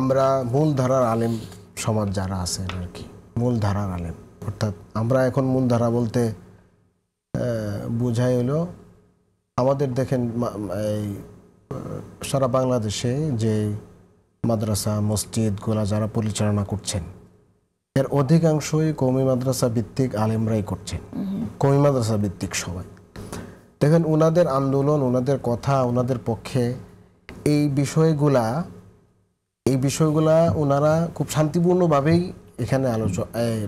আমরা মূলধারার আলেম সমাজ যারা আছেন আর কি, মূলধারার আলেম, অর্থাৎ আমরা এখন মূলধারা বলতে বোঝাই হলো আমাদের দেখেন এই সারা বাংলাদেশে যে মাদ্রাসা মসজিদগুলা যারা পরিচালনা করছেন এর অধিকাংশই কওমি মাদ্রাসা ভিত্তিক আলেমরাই করছেন, কওমি মাদ্রাসা ভিত্তিক সবাই। দেখেন ওনাদের আন্দোলন, ওনাদের কথা, ওনাদের পক্ষে এই বিষয়গুলা ওনারা খুব শান্তিপূর্ণভাবেই এখানে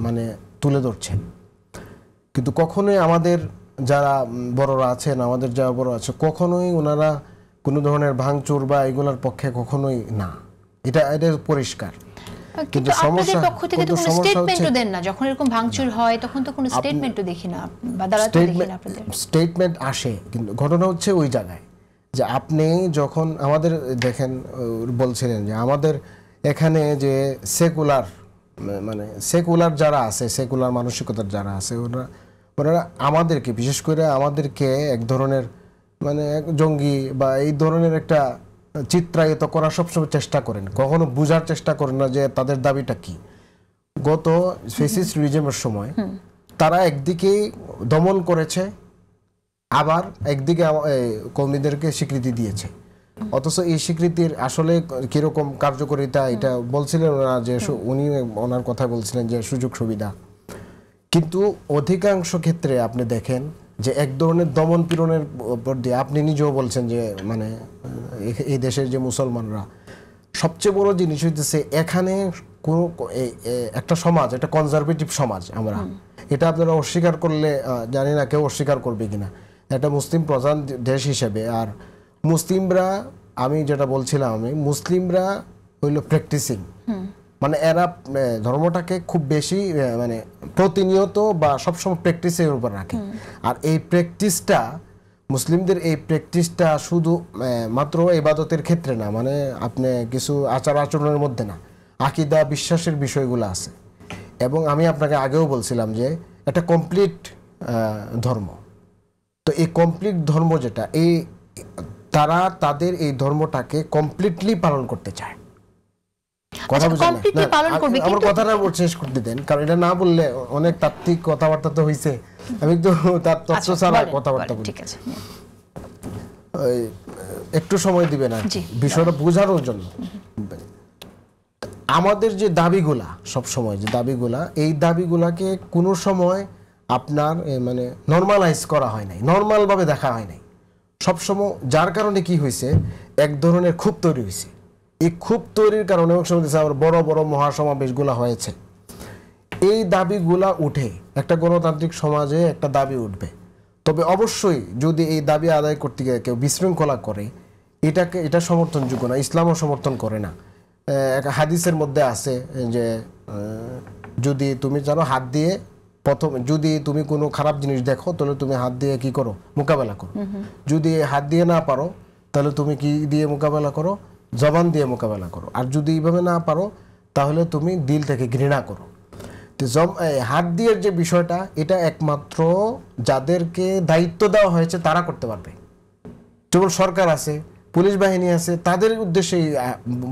মানে তুলে ধরছেন। কিন্তু কখনোই আমাদের যারা বড়রা আছেন, আমাদের যারা বড় আছে, কখনোই ওনারা কোনো ধরনের ভাঙচুর বা এগুলার পক্ষে কখনোই না, এটা পরিষ্কার। কিন্তু আপনাদের পক্ষ থেকে তো কোনো স্টেটমেন্টও দেন না যখন এরকম ভাঙচুর হয়, তখন তো কোনো স্টেটমেন্টও দেখি না বা দাঁড়াতে দেখি না আপনাদের। স্টেটমেন্ট আসে, কিন্তু ঘটনা হচ্ছে ওই জায়গায় যে আপনি যখন আমাদের দেখেন বলছিলেন যে আমাদের এখানে যে সেকুলার যারা আছে, সেকুলার মানসিকতার যারা আছে, ওনারা আমাদেরকে, বিশেষ করে আমাদেরকে এক ধরনের মানে জঙ্গি বা এই ধরনের একটা চিত্রায়িত করার সবসময় চেষ্টা করেন, কখনো বোঝার চেষ্টা করেন না যে তাদের দাবিটা কি। গত ফ্যাসিস্ট রিজিমের সময় তারা একদিকে দমন করেছে, আবার একদিকে কর্মীদেরকে স্বীকৃতি দিয়েছে, অথচ এই স্বীকৃতির আসলে কিরকম কার্যকারিতা এটা বলছিলেন ওনারা, যে উনি ওনার কথা বলছিলেন যে সুযোগ সুবিধা। কিন্তু অধিকাংশ ক্ষেত্রে আপনি দেখেন যে এক ধরনের দমন পীড়নের উপর দিয়ে, আপনি নিজেও বলছেন যে মানে এই দেশের যে মুসলমানরা, সবচেয়ে বড় জিনিস হইতেছে এখানে কোনো একটা সমাজ, একটা কনজারভেটিভ সমাজ আমরা, এটা আপনারা অস্বীকার করলে জানি না কেউ অস্বীকার করবে কিনা, একটা মুসলিম প্রধান দেশ হিসেবে। আর মুসলিমরা, আমি যেটা বলছিলাম, মুসলিমরা হইল প্র্যাকটিসিং, মানে এরা ধর্মটাকে খুব বেশি মানে প্রতিনিয়ত বা সবসময় প্র্যাকটিসের উপর রাখে। আর এই প্র্যাকটিসটা, মুসলিমদের এই প্র্যাকটিসটা শুধু মাত্র ইবাদতের ক্ষেত্রে না, মানে আপনি কিছু আচার আচরণের মধ্যে না, আকীদা বিশ্বাসের বিষয়গুলো আছে। এবং আমি আপনাকে আগেও বলছিলাম যে একটা কমপ্লিট ধর্ম। তো এই কমপ্লিট ধর্ম যেটা, তারা তাদের এই ধর্মটাকে কমপ্লিটলি পালন করতে চায়। কথা বুঝলেন? আমার কথাটা শেষ করতে দেন, কারণ এটা না বললে অনেক তাত্ত্বিক কথাবার্তা তো হয়েছে, আমি তো তার তথ্য ছাড়া কথাবার্তা বলি। একটু সময় দিবেন আর বিষয়টা বোঝানোর জন্য। আমাদের যে দাবিগুলা, সবসময় যে দাবিগুলা, এই দাবিগুলাকে কোনো সময় আপনার মানে নর্মালাইজ করা হয় নাই, নর্মালভাবে দেখা হয় নাই সবসময়, যার কারণে কি হয়েছে, এক ধরনের ক্ষোভ তৈরি হয়েছে। এই ক্ষোভ তৈরির কারণে অনেক সময় বড় বড় মহাসমাবেশগুলো হয়েছে। এই দাবিগুলা উঠে একটা গণতান্ত্রিক সমাজে একটা দাবি উঠবে, তবে অবশ্যই যদি এই দাবি আদায় করতে গিয়ে কেউ বিশৃঙ্খলা করে, এটা সমর্থনযোগ্য না, ইসলামও সমর্থন করে না। হাদিসের মধ্যে আছে যে যদি তুমি জানো হাত দিয়ে যদি তুমি কোনো খারাপ জিনিস দেখো, তাহলে তুমি হাত দিয়ে কি করো, মোকাবেলা করো। যদি হাত দিয়ে না পারো, তাহলে তুমি কি দিয়ে মোকাবেলা করো, জবান দিয়ে মোকাবেলা করো। আর যদি এইভাবে না পারো, তাহলে তুমি দিল থেকে ঘৃণা করো। তো হাত দিয়ে যে বিষয়টা, এটা একমাত্র যাদেরকে দায়িত্ব দেওয়া হয়েছে তারা করতে পারবে। যেমন সরকার আছে, পুলিশ বাহিনী আছে, তাদের উদ্দেশ্যেই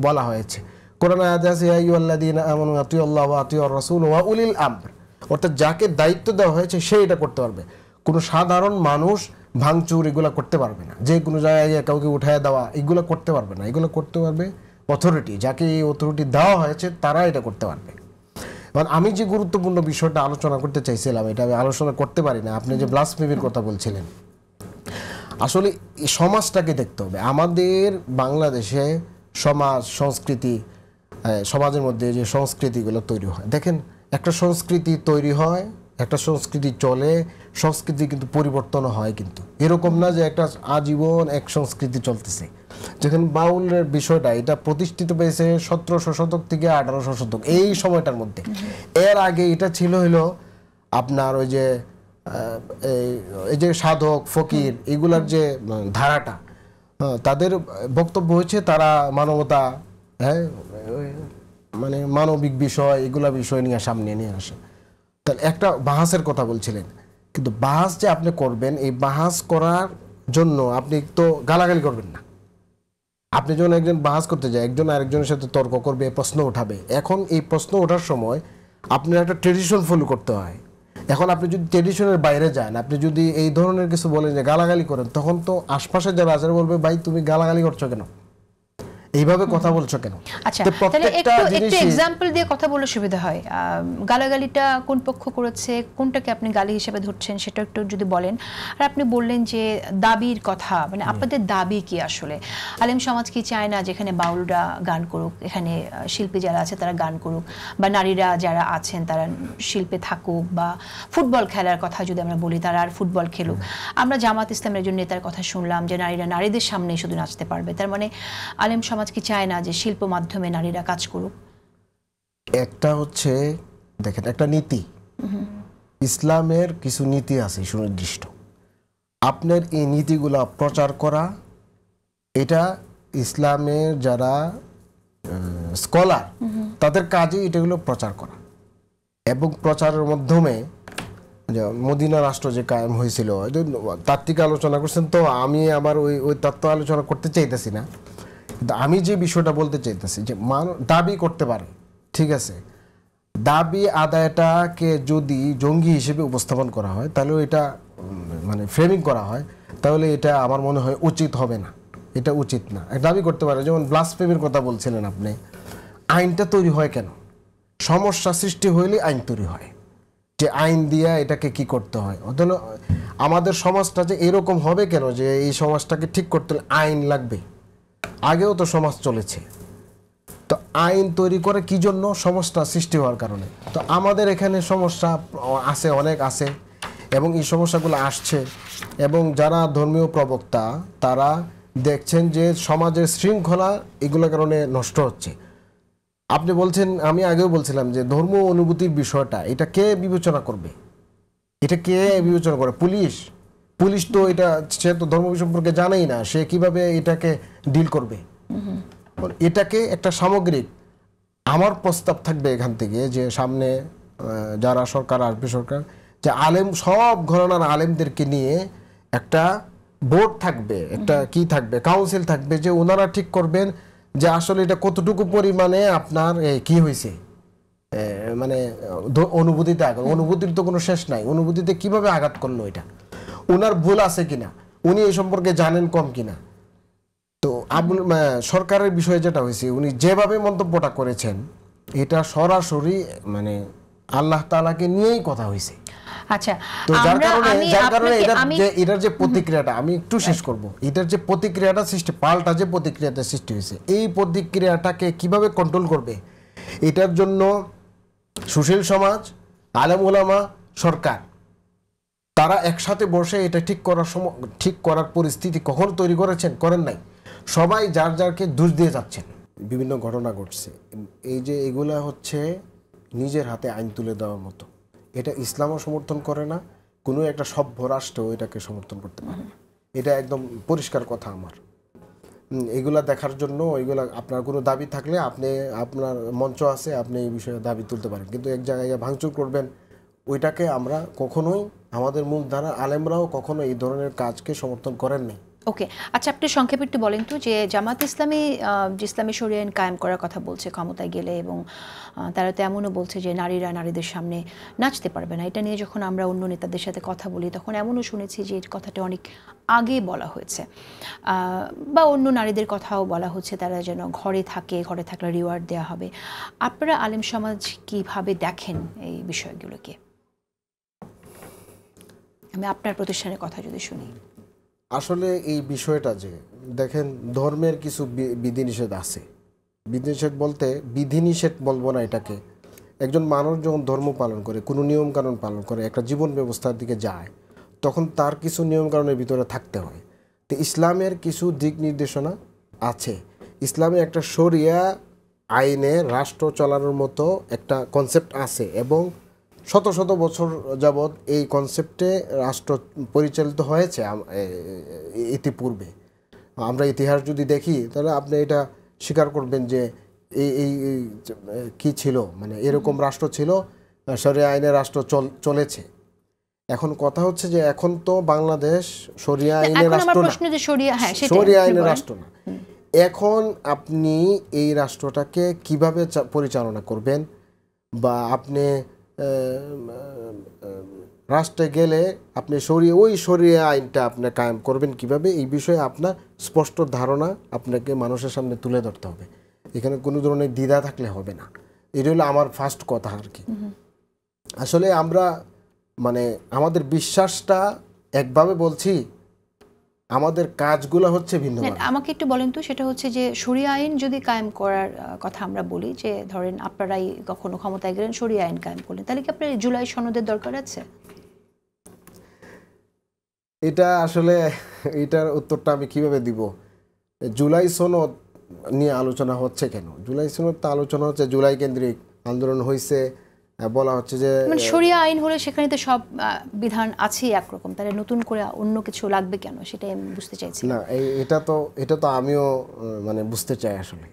বলা হয়েছে। কোরআন আয়াতে আছে আইয়ুহাল্লাযীনা আমানু আতিউল্লাহ ওয়া আতিউর রাসূল ওয়া উলিল আমর, অর্থাৎ যাকে দায়িত্ব দেওয়া হয়েছে সে এটা করতে পারবে। কোনো সাধারণ মানুষ ভাঙচুর এগুলো করতে পারবে না, যে কোনো জায়গায় কাউকে উঠায় দেওয়া এগুলো করতে পারবে না। এগুলো করতে পারবে অথরিটি, যাকে এই অথরিটি দেওয়া হয়েছে তারা এটা করতে পারবে। মানে আমি যে গুরুত্বপূর্ণ বিষয়টা আলোচনা করতে চাইছিলাম, এটা আমি আলোচনা করতে পারি না। আপনি যে ব্লাসফেমির কথা বলছিলেন, আসলে এই সমাজটাকে দেখতে হবে। আমাদের বাংলাদেশে সমাজ সংস্কৃতি, সমাজের মধ্যে যে সংস্কৃতিগুলো তৈরি হয়, দেখেন একটা সংস্কৃতি তৈরি হয়, একটা সংস্কৃতি চলে, সংস্কৃতি কিন্তু পরিবর্তন হয়। কিন্তু এরকম না যে একটা আজীবন এক সংস্কৃতি চলতেছে। যেখানে বাউলের বিষয়টা, এটা প্রতিষ্ঠিত পেয়েছে 1700 শতক থেকে 1800 শতক, এই সময়টার মধ্যে। এর আগে এটা ছিল হলো আপনার ওই যে এই যে সাধক ফকির এগুলার যে ধারাটা, তাদের বক্তব্য হচ্ছে তারা মানবতা, মানে মানবিক বিষয়, এগুলা বিষয় নিয়ে সামনে নিয়ে আসে। তাহলে একটা বাহাসের কথা বলছিলেন, কিন্তু বাহাস যে আপনি করবেন, এই বাহাস করার জন্য আপনি তো গালাগালি করবেন না, আপনি যখন একজন বাহাস করতে যায়, একজন আরেকজনের সাথে তর্ক করবে, প্রশ্ন উঠাবে। এখন এই প্রশ্ন ওঠার সময় আপনার একটা ট্রেডিশন ফলো করতে হয়। এখন আপনি যদি ট্রেডিশনের বাইরে যান, আপনি যদি এই ধরনের কিছু বলেন, যে গালাগালি করেন, তখন তো আশপাশে যারা আছে বলবে, ভাই তুমি গালাগালি করছো কেন, এইভাবে কথা বলছো কেন? আচ্ছা, তাহলে একটু এক্সাম্পল দিয়ে কথা বলে সুবিধা হয়। গালাগালিটা কোন পক্ষ করেছে, কোনটাকে আপনি গালি হিসেবে ধরছেন, সেটা একটু যদি বলেন। আর আপনি বললেন যে দাবির কথা, মানে আপনাদের দাবি কি আসলে? আলেম সমাজ কি চায় না যেখানে বাউলরা গান করুক, এখানে শিল্পী যারা আছে তারা গান করুক, বা নারীরা যারা আছেন তারা শিল্পে থাকুক, বা ফুটবল খেলার কথা যদি আমরা বলি তারা আর ফুটবল খেলুক? আমরা জামাত ইসলামের একজন নেতার কথা শুনলাম যে নারীরা নারীদের সামনে শুধু নাচতে পারবে। তার মানে আলেম সমাজ কি চায় না যে শিল্প মাধ্যমে নারীরা কাজ করুক? একটা হচ্ছে, দেখেন, একটা নীতি, ইসলামের কিছু নীতি আছে সুনির্দিষ্ট। আপনার এই নীতিগুলা প্রচার করা, এটা ইসলামের যারা স্কলার তাদের কাজে এটাগুলো প্রচার করা। এবং প্রচারের মাধ্যমে মদিনা রাষ্ট্র যে কায়েম হয়েছিল, তাত্ত্বিক আলোচনা করছেন, তো আমি আবার ওই তত্ত্ব আলোচনা করতে চাইতেছি না। আমি যে বিষয়টা বলতে চাইতেছি যে দাবি করতে পারে, ঠিক আছে, দাবি আদায়টাকে যদি জঙ্গি হিসেবে উপস্থাপন করা হয়, তাহলে এটা মানে ফ্রেমিং করা হয়, তাহলে এটা আমার মনে হয় উচিত হবে না, এটা উচিত না। দাবি করতে পারে, যেমন ব্লাসফেমির কথা বলছিলেন আপনি, আইনটা তৈরি হয় কেন? সমস্যা সৃষ্টি হইলে আইন তৈরি হয়, যে আইন দিয়া এটাকে কি করতে হয়। অথচ আমাদের সমাজটা যে এরকম হবে কেন, যে এই সমাজটাকে ঠিক করতে হলে আইন লাগবে? আগেও তো সমাজ চলেছে, তো আইন তৈরি করে কি জন্য? সমস্যা সৃষ্টি হওয়ার কারণে। তো আমাদের এখানে সমস্যা আছে, অনেক আছে, এবং এই সমস্যাগুলো আসছে। এবং যারা ধর্মীয় প্রবক্তা তারা দেখছেন যে সমাজের শৃঙ্খলা এগুলোর কারণে নষ্ট হচ্ছে। আপনি বলছেন, আমি আগেও বলছিলাম যে ধর্ম অনুভূতির বিষয়টা, এটা কে বিবেচনা করবে? এটা কে বিবেচনা করে? পুলিশ? পুলিশ তো এটা, সে তো ধর্ম সম্পর্কে জানেই না, সে কিভাবে এটাকে ডিল করবে? এটাকে একটা সামগ্রিক, আমার প্রস্তাব থাকবে এখান থেকে যে সামনে যারা সরকার আসবে, সরকার যে আলেম, সব ঘরানার আলেমদেরকে নিয়ে একটা বোর্ড থাকবে, একটা কি থাকবে, কাউন্সিল থাকবে, যে ওনারা ঠিক করবেন যে আসলে এটা কতটুকু পরিমাণে আপনার কি হয়েছে, মানে অনুভূতিতে আঘাত। অনুভূতির তো কোনো শেষ নাই, অনুভূতিতে কিভাবে আঘাত করলো, এটা ওনার ভুল আছে কিনা, উনি এই সম্পর্কে জানেন কম কিনা। তো সরকারের বিষয়ে যেটা হয়েছে, উনি যেভাবে মন্তব্যটা করেছেন, এটা সরাসরি মানে আল্লাহ তাআলাকে নিয়েই কথা হয়েছে। আচ্ছা, তো যার কারণে এটার যে প্রতিক্রিয়াটা, আমি একটু শেষ করব, এটার যে প্রতিক্রিয়াটা সৃষ্টি, পাল্টা যে প্রতিক্রিয়াটা সৃষ্টি হয়েছে, এই প্রতিক্রিয়াটাকে কিভাবে কন্ট্রোল করবে, এটার জন্য সুশীল সমাজ, আলেম ওলামা, সরকার, তারা একসাথে বসে এটা ঠিক করার পরিস্থিতি কখন তৈরি করেন নাই। সবাই যার যারকে দোষ দিয়ে যাচ্ছেন। বিভিন্ন ঘটনা ঘটছে, এই যে এগুলা হচ্ছে নিজের হাতে আইন তুলে দেওয়ার মতো। এটা ইসলামও সমর্থন করে না, কোনো একটা সভ্য রাষ্ট্র এটাকে সমর্থন করতে পারে না। এটা একদম পরিষ্কার কথা আমার। এগুলা দেখার জন্য এগুলা, আপনার কোনো দাবি থাকলে আপনি, আপনার মঞ্চ আছে, আপনি এই বিষয়ে দাবি তুলতে পারেন, কিন্তু এক জায়গায় ভাঙচুর করবেন, ওইটাকে আমরা কখনোই, আমাদের মূলধারা আলেমরাও কখনো এই ধরনের কাজকে সমর্থন করেন নাই। ওকে, আচ্ছা, আপনি সংক্ষেপে একটু বলেন তো যে জামাত ইসলামী যে ইসলামী শরিয়া আইন কায়েম করার কথা বলছে ক্ষমতায় গেলে, এবং তারা তো এমনও বলছে যে নারীরা নারীদের সামনে নাচতে পারবে না। এটা নিয়ে যখন আমরা অন্য নেতাদের সাথে কথা বলি, তখন এমনও শুনেছি যে এই কথাটা অনেক আগে বলা হয়েছে, বা অন্য নারীদের কথাও বলা হচ্ছে তারা যেন ঘরে থাকে, ঘরে থাকলে রিওয়ার্ড দেওয়া হবে। আপনারা আলেম সমাজ কিভাবে দেখেন এই বিষয়গুলোকে? আমি আপনার প্রতিষ্ঠানের কথা যদি শুনি। আসলে এই বিষয়টা যে দেখেন, ধর্মের কিছু বিধিনিষেধ আছে। বিধিনিষেধ বলতে, বিধিনিষেধ বলবো না এটাকে, একজন মানুষ যখন ধর্ম পালন করে, কোনো নিয়মকানুন পালন করে, একটা জীবন ব্যবস্থার দিকে যায়, তখন তার কিছু নিয়মকানুনের ভিতরে থাকতে হয়। তো ইসলামের কিছু দিক নির্দেশনা আছে। ইসলামে একটা শরিয়া আইনে রাষ্ট্র চালানোর মতো একটা কনসেপ্ট আছে, এবং শত শত বছর যাবৎ এই কনসেপ্টে রাষ্ট্র পরিচালিত হয়েছে। ইতিপূর্বে আমরা ইতিহাস যদি দেখি, তাহলে আপনি এটা স্বীকার করবেন যে এই কি ছিল, মানে এরকম রাষ্ট্র ছিল, শরিয়া আইনের রাষ্ট্র চলেছে। এখন কথা হচ্ছে যে এখন তো বাংলাদেশ শরিয়া আইনের রাষ্ট্র না, শরিয়া আইনের রাষ্ট্র না। এখন আপনি এই রাষ্ট্রটাকে কিভাবে পরিচালনা করবেন, বা আপনি রাষ্ট্রে গেলে আপনি ওই শরিয়া আইনটা আপনি কায়েম করবেন কিভাবে, এই বিষয়ে আপনার স্পষ্ট ধারণা আপনাকে মানুষের সামনে তুলে ধরতে হবে। এখানে কোনো ধরনের দ্বিধা থাকলে হবে না। এটা হলো আমার ফার্স্ট কথা আর কি। আসলে আমরা মানে আমাদের বিশ্বাসটা একভাবে বলছি, আমাদের কাজগুলো হচ্ছে ভিন্ন। আমাকে একটু বলেন তো, সেটা হচ্ছে যে শরিয়া আইন যদি কায়েম করার কথা আমরা বলি, যে ধরেন আপনারাই কখনো ক্ষমতায় গেলেন, শরিয়া আইন কায়েম করলেন, তাহলে কি আপনার জুলাই সনদের দরকার আছে? এটা আসলে এটার উত্তরটা আমি কিভাবে দিব? জুলাই সনদ নিয়ে আলোচনা হচ্ছে কেন? জুলাই সনদ তো আলোচনা হচ্ছে, জুলাই কেন্দ্রিক আন্দোলন হয়েছে, বলা হচ্ছে যে মানে শরিয়া আইন হলে সেখানে তো সব বিধান আছে একরকম, তাহলে নতুন করে অন্য কিছু লাগবে কেন, সেটাই আমি বুঝতে চাইছি। না, এটা তো আমিও মানে বুঝতে চাই আসলে।